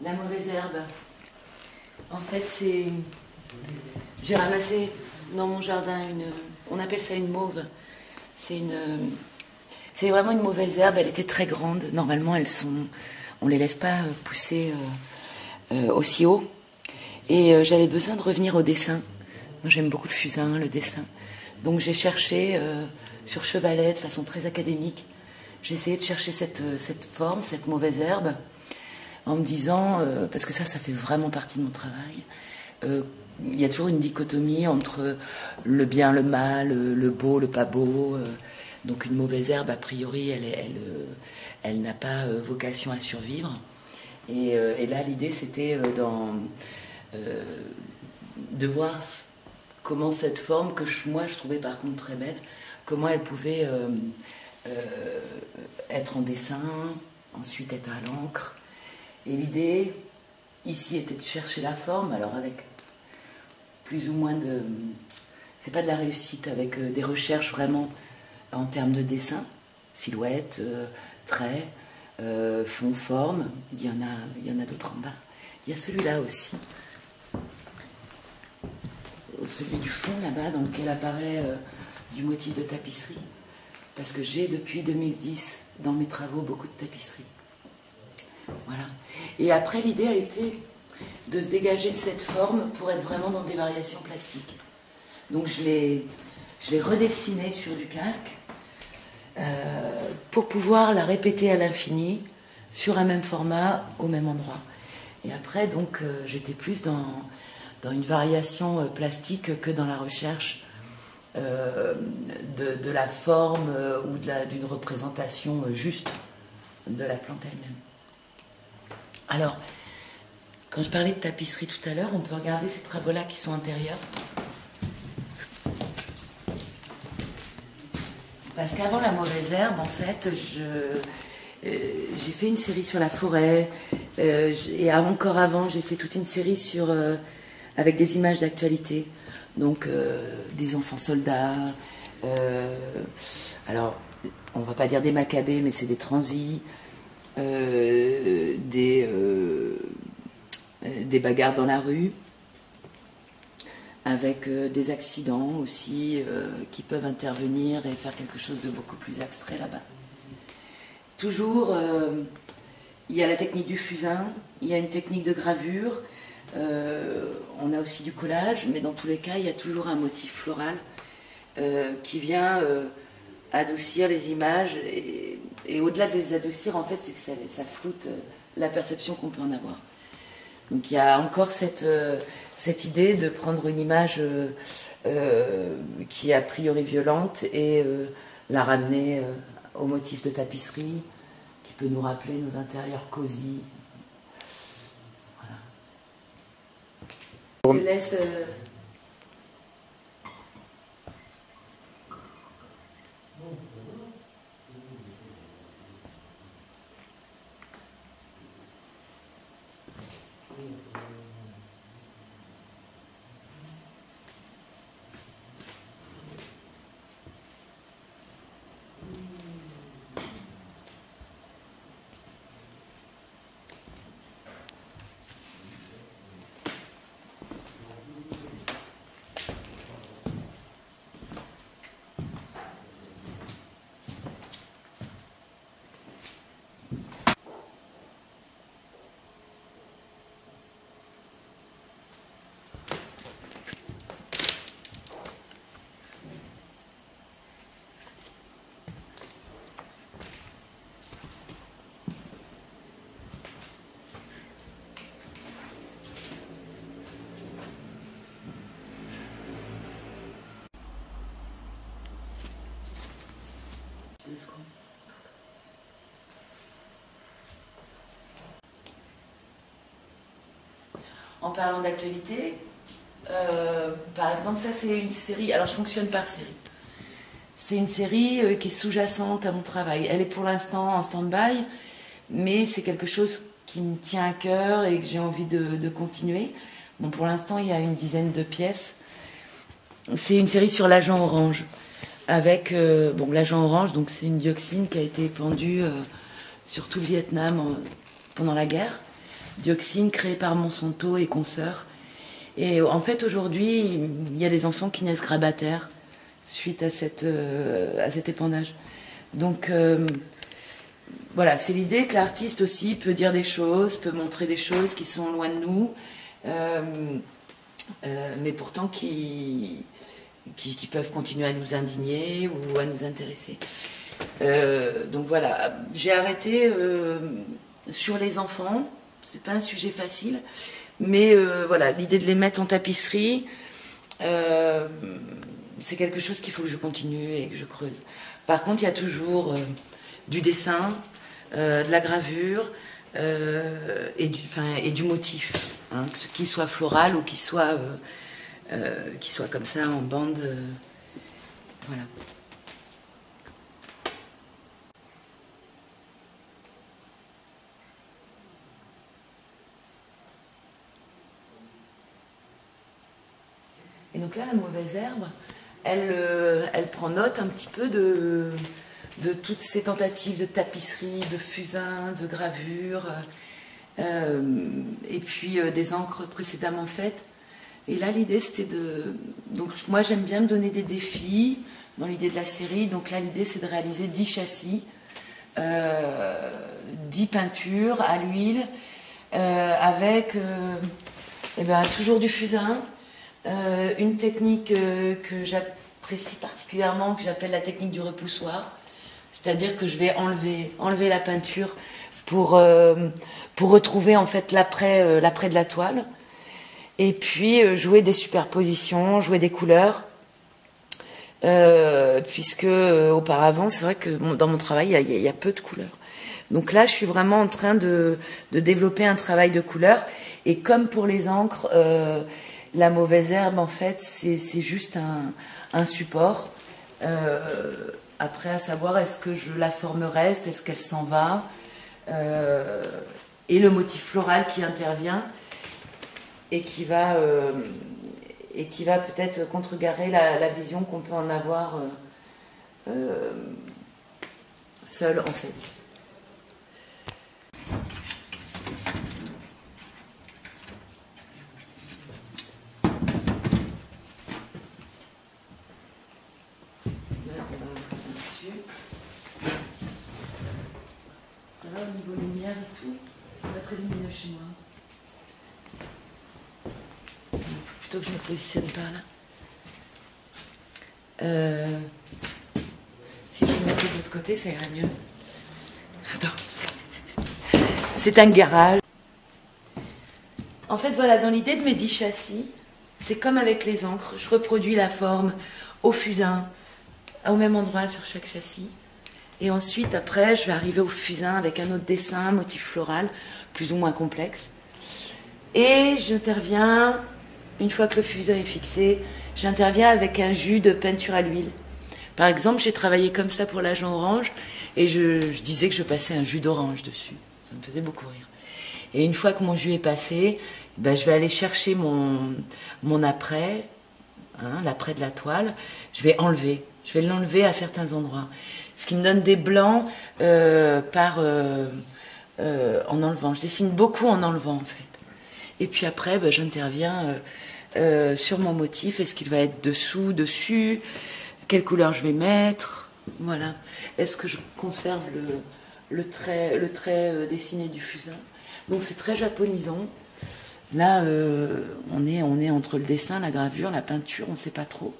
La mauvaise herbe. En fait, c'est... J'ai ramassé dans mon jardin une... On appelle ça une mauve. C'est une... C'est vraiment une mauvaise herbe. Elle était très grande. Normalement, elles sont... On les laisse pas pousser aussi haut. Et j'avais besoin de revenir au dessin. Moi, j'aime beaucoup le fusain, le dessin. Donc, j'ai cherché sur chevalet de façon très académique. J'ai essayé de chercher cette forme, cette mauvaise herbe, en me disant, parce que ça fait vraiment partie de mon travail, il y a toujours une dichotomie entre le bien, le mal, le beau, le pas beau. Donc une mauvaise herbe, a priori, elle n'a pas vocation à survivre. Et là, l'idée, c'était de voir comment cette forme, que moi je trouvais par contre très belle, comment elle pouvait être en dessin, ensuite être à l'encre. Et l'idée, ici, était de chercher la forme, alors avec plus ou moins de... C'est pas de la réussite, avec des recherches vraiment en termes de dessin, silhouette, traits, fond, forme. Il y en a d'autres en bas. Il y a celui-là aussi. Celui du fond, là-bas, dans lequel apparaît du motif de tapisserie. Parce que j'ai, depuis 2010, dans mes travaux, beaucoup de tapisserie. Voilà. Et après, l'idée a été de se dégager de cette forme pour être vraiment dans des variations plastiques. Donc je l'ai redessiné sur du calque pour pouvoir la répéter à l'infini sur un même format, au même endroit. Et après, donc, j'étais plus dans une variation plastique que dans la recherche de la forme ou d'une représentation juste de la plante elle-même. Alors, quand je parlais de tapisserie tout à l'heure, on peut regarder ces travaux-là qui sont intérieurs. Parce qu'avant la mauvaise herbe, en fait, j'ai fait une série sur la forêt, et encore avant, j'ai fait toute une série avec des images d'actualité. Donc, des enfants soldats, alors, on ne va pas dire des macabées, mais c'est des transis, des bagarres dans la rue, avec des accidents aussi qui peuvent intervenir et faire quelque chose de beaucoup plus abstrait là-bas. Toujours, il y a la technique du fusain, il y a une technique de gravure, on a aussi du collage, mais dans tous les cas, il y a toujours un motif floral qui vient adoucir les images, et au-delà de les adoucir, en fait, c'est que ça floute la perception qu'on peut en avoir. Donc il y a encore cette idée de prendre une image qui est a priori violente et la ramener au motif de tapisserie qui peut nous rappeler nos intérieurs cosy. Voilà. Je laisse... En parlant d'actualité, par exemple, ça c'est une série, alors je fonctionne par série. C'est une série qui est sous-jacente à mon travail. Elle est pour l'instant en stand-by, mais c'est quelque chose qui me tient à cœur et que j'ai envie de continuer. Bon, pour l'instant, il y a une dizaine de pièces. C'est une série sur l'agent orange. Avec, bon, l'agent orange, donc c'est une dioxine qui a été épandue sur tout le Vietnam pendant la guerre. dioxine créée par Monsanto et consoeurs. Et en fait, aujourd'hui, il y a des enfants qui naissent grabataires suite à cet épandage. Donc, voilà, c'est l'idée que l'artiste aussi peut dire des choses, peut montrer des choses qui sont loin de nous, mais pourtant qui peuvent continuer à nous indigner ou à nous intéresser. Donc voilà, j'ai arrêté sur les enfants, c'est pas un sujet facile, mais voilà, l'idée de les mettre en tapisserie, c'est quelque chose qu'il faut que je continue et que je creuse. Par contre, il y a toujours du dessin, de la gravure et du motif, hein, qu'il soit floral ou qu'il soit comme ça en bande. Voilà. Et donc là, la mauvaise herbe, elle prend note un petit peu de toutes ces tentatives de tapisserie, de fusain, de gravure, et puis des encres précédemment faites. Et là, l'idée, c'était de... Donc moi, j'aime bien me donner des défis dans l'idée de la série. Donc là, l'idée, c'est de réaliser 10 châssis, 10 peintures à l'huile, avec toujours du fusain, une technique que j'apprécie particulièrement, que j'appelle la technique du repoussoir. C'est-à-dire que je vais enlever la peinture pour retrouver en fait l'après de la toile. Et puis jouer des superpositions, jouer des couleurs. Puisque auparavant, c'est vrai que dans mon travail, il y a peu de couleurs. Donc là, je suis vraiment en train de développer un travail de couleurs. Et comme pour les encres, la mauvaise herbe, en fait, c'est juste un support. Après, à savoir, est-ce que la forme reste, est-ce qu'elle s'en va, et le motif floral qui intervient et qui va peut-être contrecarrer la vision qu'on peut en avoir seule, en fait. Là, au niveau lumière et tout, c'est pas très lumineux chez moi. Il faut plutôt que je me positionne par là. Si je me mettais de l'autre côté, ça irait mieux. Attends. C'est un garage. En fait, voilà, dans l'idée de mes 10 châssis, c'est comme avec les encres. Je reproduis la forme au fusain, au même endroit sur chaque châssis. Et ensuite, après, je vais arriver au fusain avec un autre dessin, un motif floral, plus ou moins complexe. Et j'interviens, une fois que le fusain est fixé, j'interviens avec un jus de peinture à l'huile. Par exemple, j'ai travaillé comme ça pour l'agent orange, et je disais que je passais un jus d'orange dessus. Ça me faisait beaucoup rire. Et une fois que mon jus est passé, ben, je vais aller chercher mon après, hein, l'après de la toile. Je vais l'enlever à certains endroits. Ce qui me donne des blancs en enlevant. Je dessine beaucoup en enlevant, en fait. Et puis après, ben, j'interviens sur mon motif. Est-ce qu'il va être dessous, dessus? Quelle couleur je vais mettre? Voilà. Est-ce que je conserve le trait dessiné du fusain? Donc c'est très japonisant. Là, on est entre le dessin, la gravure, la peinture, on ne sait pas trop.